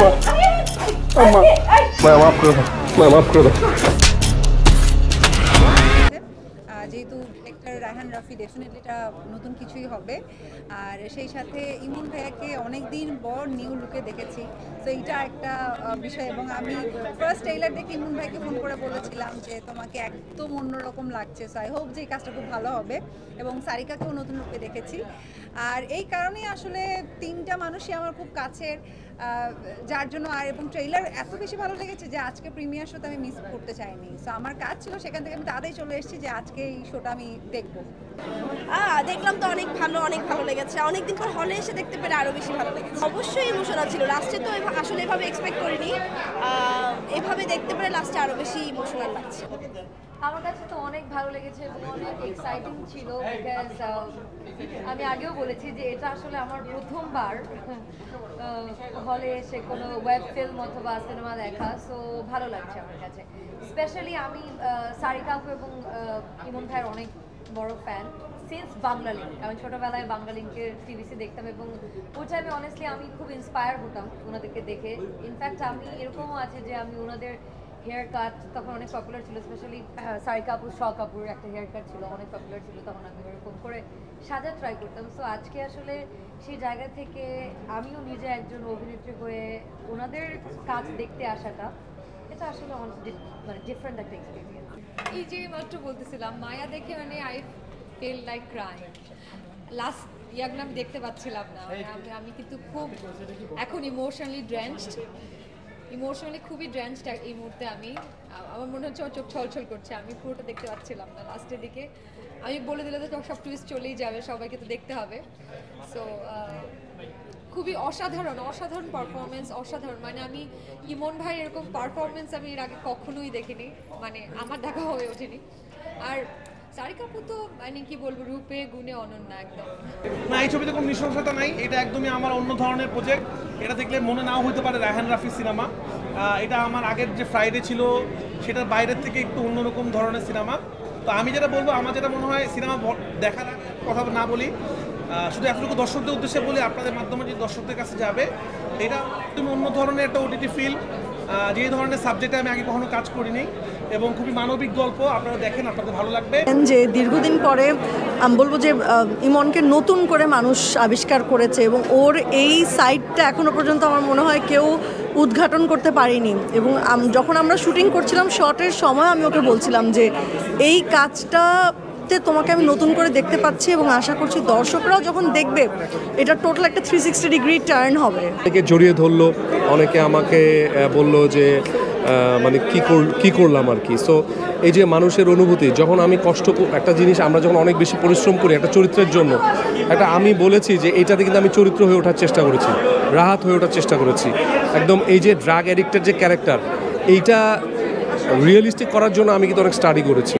মাফ করে দাও, মাফ করে দাও। যেহেতু ডিরেক্টর রায়হান রাফি, ডেফিনেটলি এটা নতুন কিছুই হবে। আর সেই সাথে ইমন ভাইয়াকে অনেক দিন পর নিউ লুকে দেখেছি, তো এইটা একটা বিষয়। এবং আমি ফার্স্ট ট্রেইলার দেখে ইমন ভাইকে ফোন করে বলেছিলাম যে তোমাকে একদম অন্যরকম লাগছে, সো আই হোপ যে এই কাজটা খুব ভালো হবে। এবং সারিকাকেও নতুন লুকে দেখেছি। আর এই কারণেই আসলে তিনটা মানুষই আমার খুব কাছের, যার জন্য আর এবং ট্রেইলার এত বেশি ভালো লেগেছে যে আজকে প্রিমিয়ার শোতে আমি মিস করতে চাইনি। সো আমার কাজ ছিল, সেখান থেকে আমি তাড়াতাড়ি চলে এসেছি যে আজকে এই শোটা আমি দেখবো। দেখলাম তো অনেক ভালো লেগেছে। অনেকদিন পর হলে এসে দেখতে পেরে আরো বেশি ভালো লেগেছে। অবশ্যই ইমোশনাল ছিল। লাস্টে তো আসলে এভাবে এক্সপেক্ট করিনি, এভাবে দেখতে পেরে লাস্টে আরো বেশি ইমোশনাল লাগছে। আমার কাছে তো অনেক ভালো লেগেছে এবং অনেক এক্সাইটিং ছিল, বিকজ আমি আগেও বলেছি যে এটা আসলে আমার প্রথমবার হলে এসে কোনো ওয়েব ফিল্ম অথবা সিনেমা দেখা, সো ভালো লাগছে আমার কাছে। স্পেশালি আমি সারিকা আপু এবং ইমন ভাইয়ের অনেক বড় ফ্যান সিন্স বাংলা লিঙ্ক। আমি ছোটোবেলায় বাংলা লিঙ্কের টিভিসি দেখতাম এবং ওই টাইমে অনেস্টলি আমি খুব ইন্সপায়ার হতাম ওনাদেরকে দেখে। ইনফ্যাক্ট আমি এরকমও আছে যে আমি ওনাদের হেয়ার কাট তখন অনেক পপুলার ছিল, স্পেশালি সারিকা আপুর, শখ আপুর একটা হেয়ার কাট ছিল, অনেক পপুলার ছিল, তখন আমি এরকম করে সাজা ট্রাই করতাম। সো আজকে আসলে সেই জায়গা থেকে আমিও নিজে একজন অভিনেত্রী হয়ে ওনাদের কাজ দেখতে আসাটা, এটা আসলে মানে ডিফারেন্ট একটা এক্সপিরিয়েন্স। এই যে মাত্র বলতেছিলাম মায়া দেখে মানে I feel like crying. Last ইয়াগুলো আমি দেখতে পাচ্ছিলাম না, আমি কিন্তু খুব এখন ইমোশনালি খুবই ড্রেঞ্চড এই মুহূর্তে। আমার মনে হচ্ছে আমার চোখ ছলছল করছে, আমি পুরোটা দেখতে পাচ্ছিলাম না। লাস্টের দিকে আমি বলে দিলে তো সব টুইস্ট চলেই যাবে, সবাইকে তো দেখতে হবে। সো খুবই অসাধারণ পারফরমেন্স, অসাধারণ। মানে আমি ইমন ভাই এরকম পারফরমেন্স আমি এর আগে কখনোই দেখিনি, মানে আমার দেখা হয়ে ওঠেনি। আর সারিকা আপু তো মানে কি বলবো, রূপে গুণে অনন্যা একদম। না, এই ছবিতে কোনো নৃশংসতা নাই, এটা একদমই আমার অন্য ধরনের প্রজেক্ট। এটা দেখলে মনে নাও হতে পারে রায়হান রাফি সিনেমা। এটা আমার আগের যে ফ্রাইডে ছিল সেটার বাইরের থেকে একটু অন্যরকম ধরনের সিনেমা। তো আমি যেটা বলবো, আমার যেটা মনে হয় সিনেমা দেখার কথা না বলি, শুধু এতটুকু দর্শকদের উদ্দেশ্যে বলি, আপনাদের মাধ্যমে যে দর্শকদের কাছে যাবে, এটা তুমি অন্য ধরনের একটা ওটিটি ফিল্ম, যে ধরনের সাবজেক্টে আমি আগে কখনো কাজ করিনি এবং খুবই মানবিক গল্প। আপনারা দেখেন, আপনাদের ভালো লাগবে। যে দীর্ঘদিন পরে আমি বলবো যে ইমনকে নতুন করে মানুষ আবিষ্কার করেছে এবং ওর এই সাইডটা এখনো পর্যন্ত আমার মনে হয় কেউ উদ্ঘাটন করতে পারিনি। এবং যখন আমরা শুটিং করছিলাম শটের সময় আমি ওকে বলছিলাম যে এই কাজটা তোমাকে আমি নতুন করে দেখতে পাচ্ছি এবং আশা করছি দর্শকরাও যখন দেখবে এটা টোটাল একটা 360 ডিগ্রি টার্ন হবে। অনেকে জড়িয়ে ধরলো, অনেকে আমাকে বললো যে মানে কি করলাম আর কি। সো এই যে মানুষের অনুভূতি, যখন আমি একটা জিনিস আমরা যখন অনেক বেশি পরিশ্রম করি একটা চরিত্রের জন্য, আমি বলেছি যে এইটাতে কিন্তু আমি চরিত্র হয়ে ওঠার চেষ্টা করেছি, রাহাত হয়ে ওঠার চেষ্টা করেছি। একদম এই যে ড্রাগ অ্যাডিক্টের যে ক্যারেক্টার, এইটা রিয়েলিস্টিক করার জন্য আমি কিন্তু অনেক স্টাডি করেছি।